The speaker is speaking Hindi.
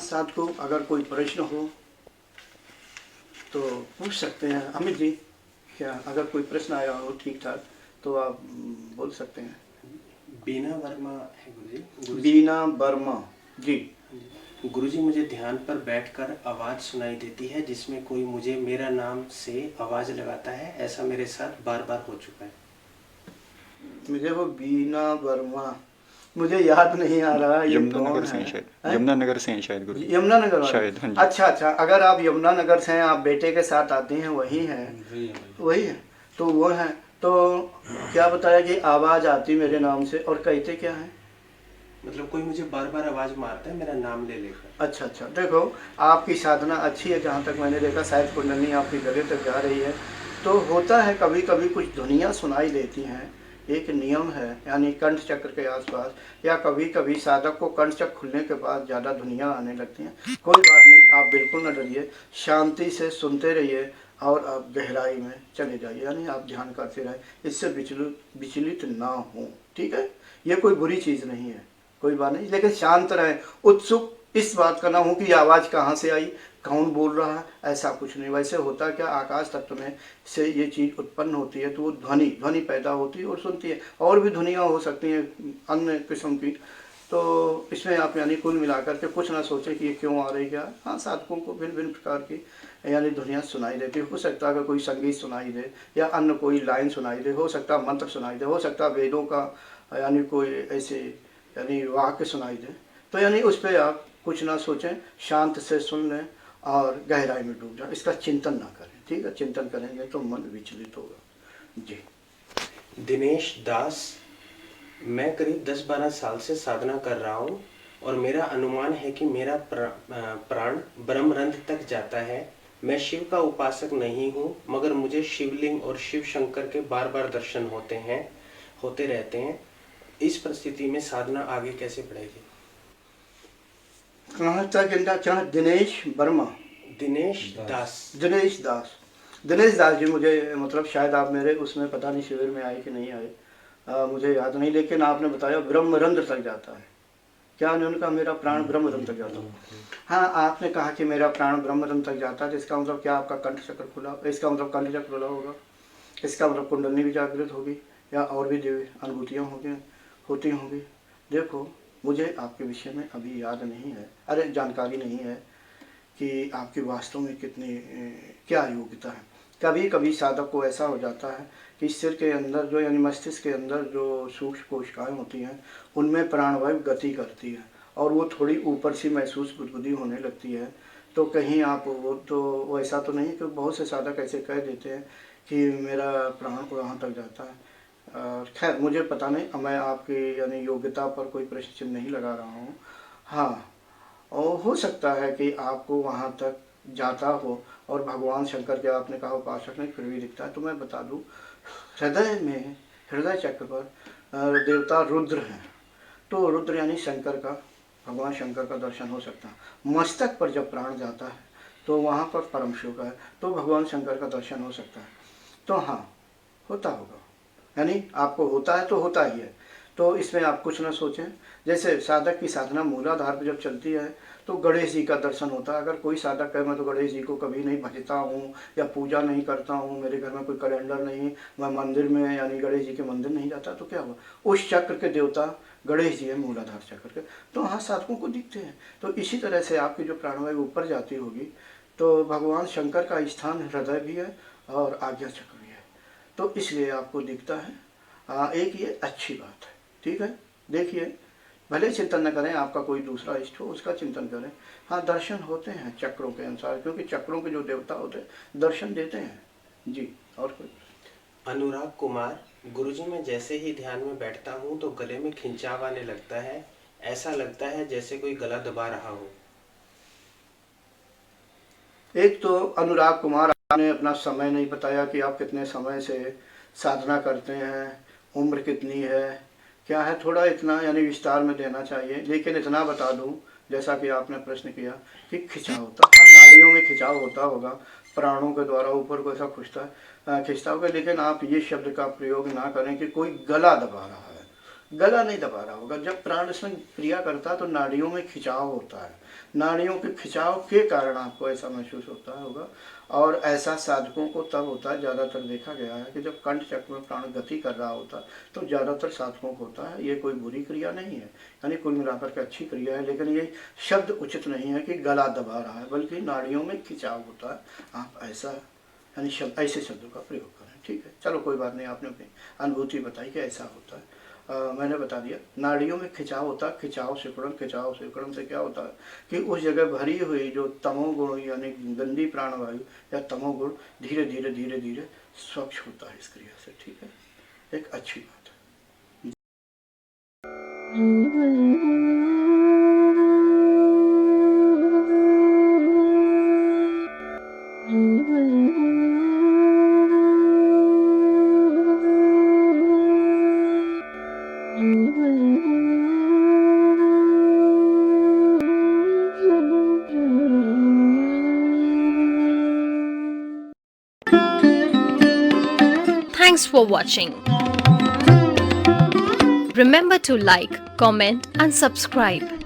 साथियों, अगर कोई प्रश्न हो तो पूछ सकते हैं। अमित जी, क्या अगर कोई प्रश्न आया हो ठीक ठाक तो आप बोल सकते हैं। बीना वर्मा है गुरुजी। बीना वर्मा जी। गुरुजी, मुझे ध्यान पर बैठकर आवाज़ सुनाई देती है जिसमें कोई मुझे मेरा नाम से आवाज़ लगाता है। ऐसा मेरे साथ बार बार हो चुका है। मुझे वो बीना वर्मा मुझे याद नहीं आ रहा ये कौन है। यमुनानगर से हैं शायद गुरु। यमुनानगर वाले शायद, हाँ जी। अच्छा अच्छा, अगर आप यमुनानगर से हैं, आप बेटे के साथ आते हैं, वही हैं। वही है तो वो है। तो क्या बताया कि आवाज़ आती मेरे नाम से और कहते क्या है, मतलब कोई मुझे बार बार आवाज़ मारता है मेरा नाम ले लेकर। अच्छा अच्छा। देखो, आपकी साधना अच्छी है, जहाँ तक मैंने देखा शायद कुंडली आपकी गले तक जा रही है। तो होता है कभी कभी कुछ ध्वनियाँ सुनाई देती हैं, एक नियम है, यानी कंठ चक्र के आसपास, या कभी कभी साधक को कंठ चक्र खुलने के बाद ज़्यादा ध्वनियाँ आने लगती हैं। कोई बात नहीं, आप बिल्कुल न डरिए, शांति से सुनते रहिए और आप गहराई में चले जाइए, यानी आप ध्यान करते रहें, इससे विचलित ना हो। ठीक है, ये कोई बुरी चीज़ नहीं है, कोई बात नहीं, लेकिन शांत रहें, उत्सुक इस बात का ना हो कि आवाज़ कहाँ से आई, कौन बोल रहा है, ऐसा कुछ नहीं। वैसे होता क्या, आकाश तत्व में से ये चीज़ उत्पन्न होती है तो वो ध्वनि पैदा होती है और सुनती है। और भी ध्वनियाँ हो सकती हैं अन्य किस्म की। तो इसमें आप यानी कुल मिलाकर के कुछ ना सोचें कि ये क्यों आ रही क्या। हाँ, साधकों को भिन्न भिन्न प्रकार की यानी ध्वनियाँ सुनाई देती। हो सकता है अगर कोई संगीत सुनाई दे या अन्य कोई लाइन सुनाई दे, हो सकता है मंत्र सुनाई दे, हो सकता है वेदों का यानी कोई ऐसे यानी वाक्य सुनाई दे। तो यानी उस पर आप कुछ ना सोचें, शांत से सुन लें और गहराई में डूब जाए, इसका चिंतन ना करें। ठीक है, चिंतन करेंगे तो मन विचलित होगा जी। दिनेश दास, मैं करीब 10-12 साल से साधना कर रहा हूँ और मेरा अनुमान है कि मेरा प्राण ब्रह्मरंध्र तक जाता है। मैं शिव का उपासक नहीं हूँ, मगर मुझे शिवलिंग और शिव शंकर के बार बार दर्शन होते रहते हैं। इस परिस्थिति में साधना आगे कैसे बढ़ेगी? कहाँ तक इनका क्या? दिनेश वर्मा, दिनेश दास दिनेश दास जी, मुझे मतलब शायद आप मेरे उसमें पता नहीं शिविर में आए कि नहीं आए, मुझे याद नहीं, लेकिन आपने बताया ब्रह्मरंध्र तक जाता है। क्या उन्होंने कहा मेरा प्राण ब्रह्मरंध्र तक जाता है? हाँ, आपने कहा कि मेरा प्राण ब्रह्मरंध्र तक जाता है, तो इसका मतलब क्या आपका कंठ चक्र खुला, इसका मतलब कंठ चक्र खुला होगा, इसका मतलब कुंडली भी जागृत होगी या और भी दिव्य अनुभूतियाँ होती होंगी। देखो, मुझे आपके विषय में अभी याद नहीं है, अरे जानकारी नहीं है कि आपकी वास्तव में कितनी क्या योग्यता है। कभी कभी साधक को ऐसा हो जाता है कि सिर के अंदर जो यानी मस्तिष्क के अंदर जो सूक्ष्म कोशिकाएं होती हैं, उनमें प्राणवायु गति करती है और वो थोड़ी ऊपर से महसूस गुदगुदी होने लगती है। तो कहीं आप वो तो वैसा तो नहीं कि बहुत से साधक ऐसे कह देते हैं कि मेरा प्राण वहाँ तक जाता है। खैर, मुझे पता नहीं, मैं आपकी यानी योग्यता पर कोई प्रश्न चिन्ह नहीं लगा रहा हूँ। हाँ, और हो सकता है कि आपको वहाँ तक जाता हो और भगवान शंकर के आपने कहा उपासक नहीं, फिर भी दिखता है। तो मैं बता दूँ, हृदय में, हृदय चक्र पर देवता रुद्र हैं, तो रुद्र यानी शंकर का, भगवान शंकर का दर्शन हो सकता है। मस्तक पर जब प्राण जाता है तो वहाँ पर परम शिव का है, तो भगवान शंकर का दर्शन हो सकता है। तो हाँ, होता होगा, यानी आपको होता है तो होता ही है। तो इसमें आप कुछ ना सोचें। जैसे साधक की साधना मूलाधार पर जब चलती है तो गणेश जी का दर्शन होता है। अगर कोई साधक कहे मैं तो गणेश जी को कभी नहीं भजता हूँ या पूजा नहीं करता हूँ, मेरे घर में कोई कैलेंडर नहीं, मैं मंदिर में यानी गणेश जी के मंदिर नहीं जाता, तो क्या हुआ? उस चक्र के देवता गणेश जी है, मूलाधार चक्र के, तो हाँ साधकों को दिखते हैं। तो इसी तरह से आपकी जो प्राणवायु ऊपर जाती होगी तो भगवान शंकर का स्थान हृदय भी है और आज्ञा चक्र भी है, तो इसलिए आपको दिखता है। एक ये अच्छी बात है। ठीक है, देखिए, भले चिंतन न करें, आपका कोई दूसरा इष्ट हो उसका चिंतन करें। हाँ, दर्शन होते हैं चक्रों के अनुसार, क्योंकि चक्रों के जो देवता होते हैं दर्शन देते हैं जी। और कोई? अनुराग कुमार, गुरुजी, मैं जैसे ही ध्यान में बैठता हूँ तो गले में खिंचाव आने लगता है। ऐसा लगता है जैसे कोई गला दबा रहा हो। एक तो अनुराग कुमार, आपने अपना समय नहीं बताया कि आप कितने समय से साधना करते हैं, उम्र कितनी है, क्या है, थोड़ा इतना यानी विस्तार में देना चाहिए। लेकिन इतना बता दूं, जैसा कि आपने प्रश्न किया कि खिंचाव होता है, नाड़ियों में खिंचाव होता होगा, प्राणों के द्वारा ऊपर को ऐसा खिंचता होगा। लेकिन आप ये शब्द का प्रयोग ना करें कि कोई गला दबा रहा है, गला नहीं दबा रहा होगा। जब प्राण इसमें क्रिया करता है तो नाड़ियों में खिंचाव होता है, नाड़ियों के खिंचाव के कारण आपको ऐसा महसूस होता होगा। और ऐसा साधकों को तब होता है, ज़्यादातर देखा गया है कि जब कंठ चक्र में प्राण गति कर रहा होता है तो ज़्यादातर साधकों को होता है। ये कोई बुरी क्रिया नहीं है, यानी कुल मिलाकर के अच्छी क्रिया है, लेकिन ये शब्द उचित नहीं है कि गला दबा रहा है, बल्कि नाड़ियों में खिंचाव होता है। आप ऐसा यानी शब्द, ऐसे शब्दों का प्रयोग करें, ठीक है। चलो कोई बात नहीं, आपने अपनी अनुभूति बताई कि ऐसा होता है। मैंने बता दिया नाड़ियों में खिंचाव होता है। खिंचाव सिकुड़न से क्या होता है कि उस जगह भरी हुई जो तमोगुण यानी गंदी प्राणवायु या तमोगुण धीरे धीरे धीरे धीरे स्वच्छ होता है इस क्रिया से, ठीक है। एक अच्छी बात है। Thanks for watching. Remember to like, comment and subscribe.